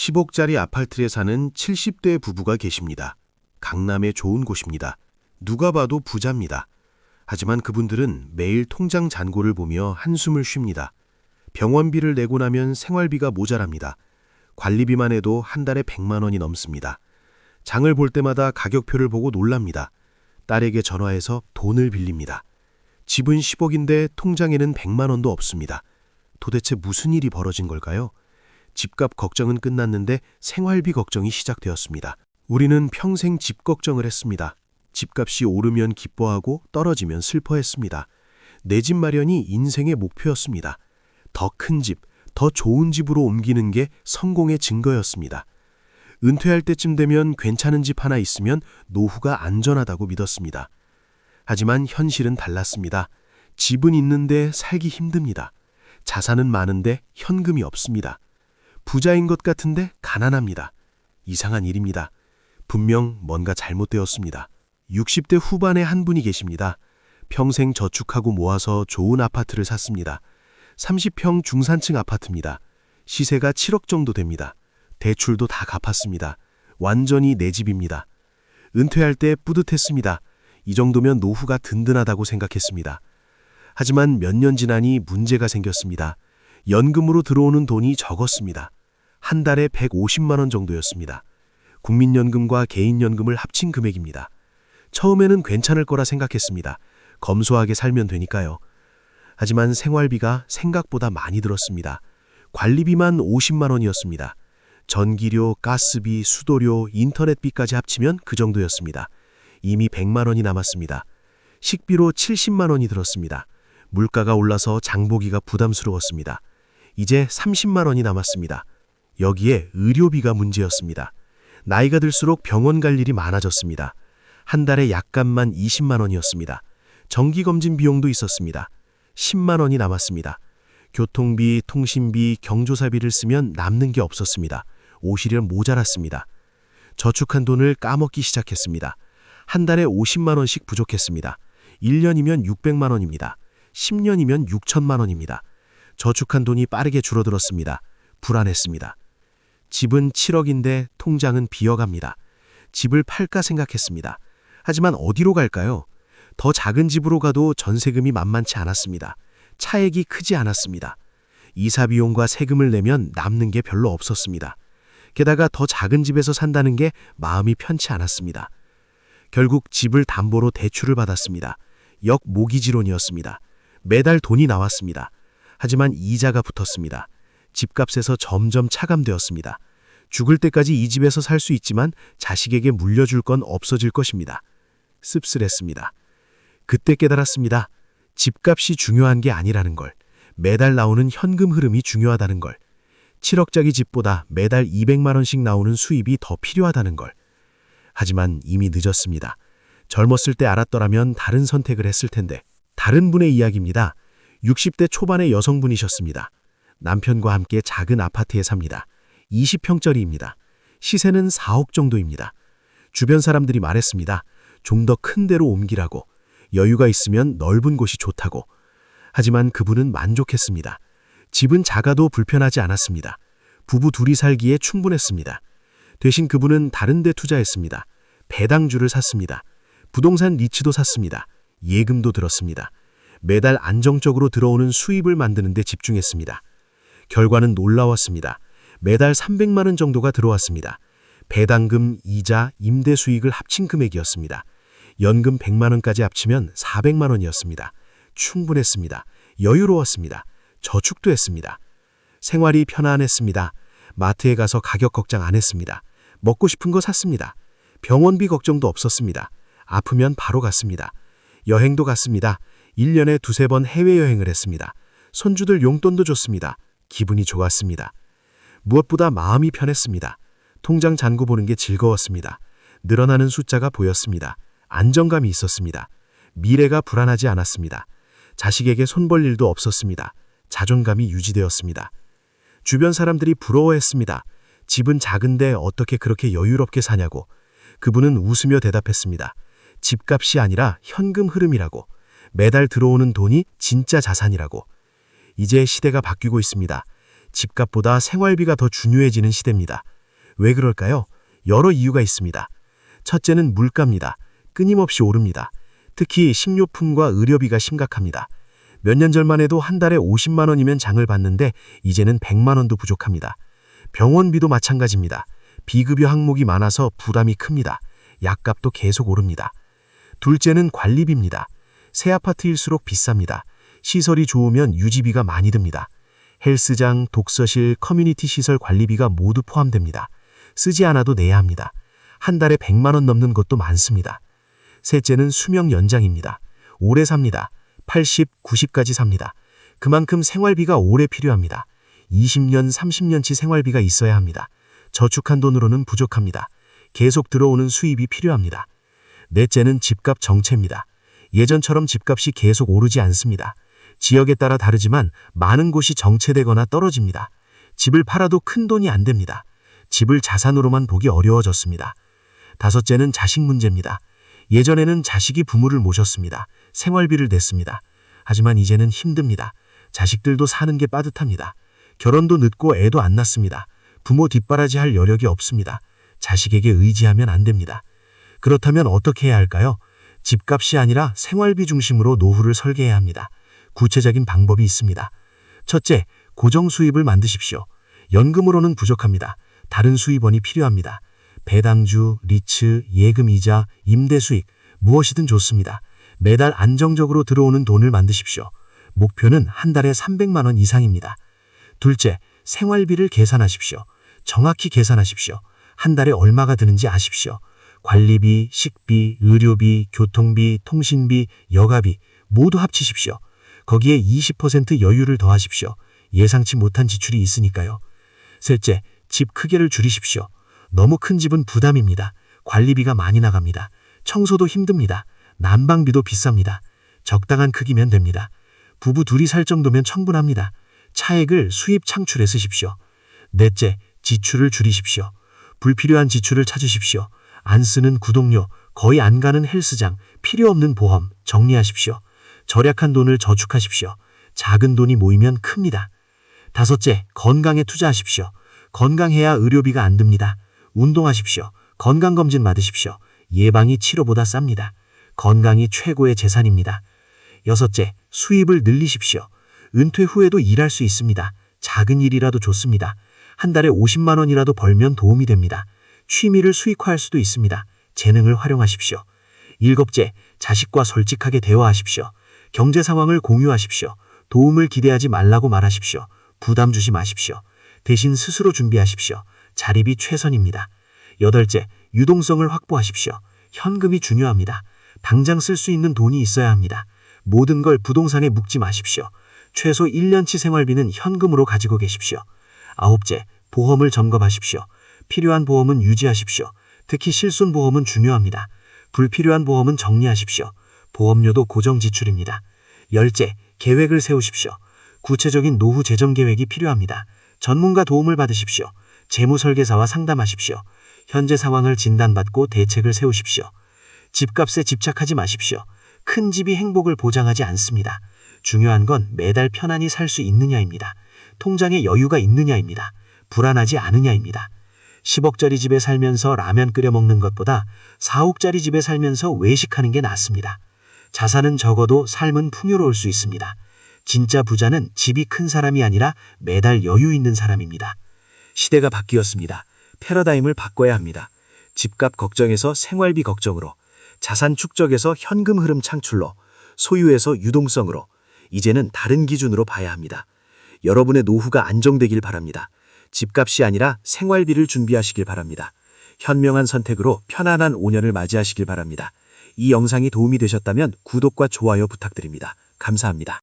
10억짜리 아파트에 사는 70대 부부가 계십니다. 강남의 좋은 곳입니다. 누가 봐도 부자입니다. 하지만 그분들은 매일 통장 잔고를 보며 한숨을 쉽니다. 병원비를 내고 나면 생활비가 모자랍니다. 관리비만 해도 한 달에 100만 원이 넘습니다. 장을 볼 때마다 가격표를 보고 놀랍니다. 딸에게 전화해서 돈을 빌립니다. 집은 10억인데 통장에는 100만 원도 없습니다. 도대체 무슨 일이 벌어진 걸까요? 집값 걱정은 끝났는데 생활비 걱정이 시작되었습니다. 우리는 평생 집 걱정을 했습니다. 집값이 오르면 기뻐하고 떨어지면 슬퍼했습니다. 내 집 마련이 인생의 목표였습니다. 더 큰 집, 더 좋은 집으로 옮기는 게 성공의 증거였습니다. 은퇴할 때쯤 되면 괜찮은 집 하나 있으면 노후가 안전하다고 믿었습니다. 하지만 현실은 달랐습니다. 집은 있는데 살기 힘듭니다. 자산은 많은데 현금이 없습니다. 부자인 것 같은데 가난합니다. 이상한 일입니다. 분명 뭔가 잘못되었습니다. 60대 후반의 한 분이 계십니다. 평생 저축하고 모아서 좋은 아파트를 샀습니다. 30평 중산층 아파트입니다. 시세가 7억 정도 됩니다. 대출도 다 갚았습니다. 완전히 내 집입니다. 은퇴할 때 뿌듯했습니다. 이 정도면 노후가 든든하다고 생각했습니다. 하지만 몇 년 지나니 문제가 생겼습니다. 연금으로 들어오는 돈이 적었습니다. 한 달에 150만 원 정도였습니다. 국민연금과 개인연금을 합친 금액입니다. 처음에는 괜찮을 거라 생각했습니다. 검소하게 살면 되니까요. 하지만 생활비가 생각보다 많이 들었습니다. 관리비만 50만 원이었습니다. 전기료, 가스비, 수도료, 인터넷비까지 합치면 그 정도였습니다. 이미 100만 원이 남았습니다. 식비로 70만 원이 들었습니다. 물가가 올라서 장보기가 부담스러웠습니다. 이제 30만 원이 남았습니다. 여기에 의료비가 문제였습니다. 나이가 들수록 병원 갈 일이 많아졌습니다. 한 달에 약값만 20만 원이었습니다. 정기검진 비용도 있었습니다. 10만 원이 남았습니다. 교통비, 통신비, 경조사비를 쓰면 남는 게 없었습니다. 오시려 모자랐습니다. 저축한 돈을 까먹기 시작했습니다. 한 달에 50만 원씩 부족했습니다. 1년이면 600만 원입니다. 10년이면 6천만 원입니다. 저축한 돈이 빠르게 줄어들었습니다. 불안했습니다. 집은 7억인데 통장은 비어갑니다. 집을 팔까 생각했습니다. 하지만 어디로 갈까요? 더 작은 집으로 가도 전세금이 만만치 않았습니다. 차액이 크지 않았습니다. 이사 비용과 세금을 내면 남는 게 별로 없었습니다. 게다가 더 작은 집에서 산다는 게 마음이 편치 않았습니다. 결국 집을 담보로 대출을 받았습니다. 역모기지론이었습니다. 매달 돈이 나왔습니다. 하지만 이자가 붙었습니다. 집값에서 점점 차감되었습니다. 죽을 때까지 이 집에서 살 수 있지만 자식에게 물려줄 건 없어질 것입니다. 씁쓸했습니다. 그때 깨달았습니다. 집값이 중요한 게 아니라는 걸, 매달 나오는 현금 흐름이 중요하다는 걸, 7억짜리 집보다 매달 200만 원씩 나오는 수입이 더 필요하다는 걸. 하지만 이미 늦었습니다. 젊었을 때 알았더라면 다른 선택을 했을 텐데. 다른 분의 이야기입니다. 60대 초반의 여성분이셨습니다. 남편과 함께 작은 아파트에 삽니다. 20평짜리입니다. 시세는 4억 정도입니다. 주변 사람들이 말했습니다. 좀 더 큰 데로 옮기라고. 여유가 있으면 넓은 곳이 좋다고. 하지만 그분은 만족했습니다. 집은 작아도 불편하지 않았습니다. 부부 둘이 살기에 충분했습니다. 대신 그분은 다른 데 투자했습니다. 배당주를 샀습니다. 부동산 리츠도 샀습니다. 예금도 들었습니다. 매달 안정적으로 들어오는 수입을 만드는 데 집중했습니다. 결과는 놀라웠습니다. 매달 300만 원 정도가 들어왔습니다. 배당금, 이자, 임대 수익을 합친 금액이었습니다. 연금 100만 원까지 합치면 400만 원이었습니다. 충분했습니다. 여유로웠습니다. 저축도 했습니다. 생활이 편안했습니다. 마트에 가서 가격 걱정 안 했습니다. 먹고 싶은 거 샀습니다. 병원비 걱정도 없었습니다. 아프면 바로 갔습니다. 여행도 갔습니다. 1년에 2-3번 해외여행을 했습니다. 손주들 용돈도 줬습니다. 기분이 좋았습니다. 무엇보다 마음이 편했습니다. 통장 잔고 보는 게 즐거웠습니다. 늘어나는 숫자가 보였습니다. 안정감이 있었습니다. 미래가 불안하지 않았습니다. 자식에게 손벌 일도 없었습니다. 자존감이 유지되었습니다. 주변 사람들이 부러워했습니다. 집은 작은데 어떻게 그렇게 여유롭게 사냐고. 그분은 웃으며 대답했습니다. 집값이 아니라 현금 흐름이라고. 매달 들어오는 돈이 진짜 자산이라고. 이제 시대가 바뀌고 있습니다. 집값보다 생활비가 더 중요해지는 시대입니다. 왜 그럴까요? 여러 이유가 있습니다. 첫째는 물가입니다. 끊임없이 오릅니다. 특히 식료품과 의료비가 심각합니다. 몇 년 전만 해도 한 달에 50만 원이면 장을 봤는데 이제는 100만 원도 부족합니다. 병원비도 마찬가지입니다. 비급여 항목이 많아서 부담이 큽니다. 약값도 계속 오릅니다. 둘째는 관리비입니다. 새 아파트일수록 비쌉니다. 시설이 좋으면 유지비가 많이 듭니다. 헬스장, 독서실, 커뮤니티 시설 관리비가 모두 포함됩니다. 쓰지 않아도 내야 합니다. 한 달에 100만 원 넘는 곳도 많습니다. 셋째는 수명 연장입니다. 오래 삽니다. 80, 90까지 삽니다. 그만큼 생활비가 오래 필요합니다. 20년, 30년치 생활비가 있어야 합니다. 저축한 돈으로는 부족합니다. 계속 들어오는 수입이 필요합니다. 넷째는 집값 정체입니다. 예전처럼 집값이 계속 오르지 않습니다. 지역에 따라 다르지만 많은 곳이 정체되거나 떨어집니다. 집을 팔아도 큰 돈이 안 됩니다. 집을 자산으로만 보기 어려워졌습니다. 다섯째는 자식 문제입니다. 예전에는 자식이 부모를 모셨습니다. 생활비를 냈습니다. 하지만 이제는 힘듭니다. 자식들도 사는 게 빠듯합니다. 결혼도 늦고 애도 안 낳습니다. 부모 뒷바라지 할 여력이 없습니다. 자식에게 의지하면 안 됩니다. 그렇다면 어떻게 해야 할까요? 집값이 아니라 생활비 중심으로 노후를 설계해야 합니다. 구체적인 방법이 있습니다. 첫째, 고정 수입을 만드십시오. 연금으로는 부족합니다. 다른 수입원이 필요합니다. 배당주, 리츠, 예금이자, 임대 수익, 무엇이든 좋습니다. 매달 안정적으로 들어오는 돈을 만드십시오. 목표는 한 달에 300만 원 이상입니다. 둘째, 생활비를 계산하십시오. 정확히 계산하십시오. 한 달에 얼마가 드는지 아십시오. 관리비, 식비, 의료비, 교통비, 통신비, 여가비 모두 합치십시오. 거기에 20% 여유를 더하십시오. 예상치 못한 지출이 있으니까요. 셋째, 집 크기를 줄이십시오. 너무 큰 집은 부담입니다. 관리비가 많이 나갑니다. 청소도 힘듭니다. 난방비도 비쌉니다. 적당한 크기면 됩니다. 부부 둘이 살 정도면 충분합니다. 차액을 수입 창출에 쓰십시오. 넷째, 지출을 줄이십시오. 불필요한 지출을 찾으십시오. 안 쓰는 구독료, 거의 안 가는 헬스장, 필요 없는 보험 정리하십시오. 절약한 돈을 저축하십시오. 작은 돈이 모이면 큽니다. 다섯째, 건강에 투자하십시오. 건강해야 의료비가 안 듭니다. 운동하십시오. 건강검진 받으십시오. 예방이 치료보다 쌉니다. 건강이 최고의 재산입니다. 여섯째, 수입을 늘리십시오. 은퇴 후에도 일할 수 있습니다. 작은 일이라도 좋습니다. 한 달에 50만 원이라도 벌면 도움이 됩니다. 취미를 수익화할 수도 있습니다. 재능을 활용하십시오. 일곱째, 자식과 솔직하게 대화하십시오. 경제 상황을 공유하십시오. 도움을 기대하지 말라고 말하십시오. 부담 주지 마십시오. 대신 스스로 준비하십시오. 자립이 최선입니다. 여덟째, 유동성을 확보하십시오. 현금이 중요합니다. 당장 쓸 수 있는 돈이 있어야 합니다. 모든 걸 부동산에 묵지 마십시오. 최소 1년치 생활비는 현금으로 가지고 계십시오. 아홉째, 보험을 점검하십시오. 필요한 보험은 유지하십시오. 특히 실손보험은 중요합니다. 불필요한 보험은 정리하십시오. 보험료도 고정 지출입니다. 열째, 계획을 세우십시오. 구체적인 노후 재정 계획이 필요합니다. 전문가 도움을 받으십시오. 재무설계사와 상담하십시오. 현재 상황을 진단받고 대책을 세우십시오. 집값에 집착하지 마십시오. 큰 집이 행복을 보장하지 않습니다. 중요한 건 매달 편안히 살 수 있느냐입니다. 통장에 여유가 있느냐입니다. 불안하지 않으냐입니다. 10억짜리 집에 살면서 라면 끓여 먹는 것보다 4억짜리 집에 살면서 외식하는 게 낫습니다. 자산은 적어도 삶은 풍요로울 수 있습니다. 진짜 부자는 집이 큰 사람이 아니라 매달 여유 있는 사람입니다. 시대가 바뀌었습니다. 패러다임을 바꿔야 합니다. 집값 걱정에서 생활비 걱정으로, 자산 축적에서 현금 흐름 창출로, 소유에서 유동성으로, 이제는 다른 기준으로 봐야 합니다. 여러분의 노후가 안정되길 바랍니다. 집값이 아니라 생활비를 준비하시길 바랍니다. 현명한 선택으로 편안한 5년을 맞이하시길 바랍니다. 이 영상이 도움이 되셨다면 구독과 좋아요 부탁드립니다. 감사합니다.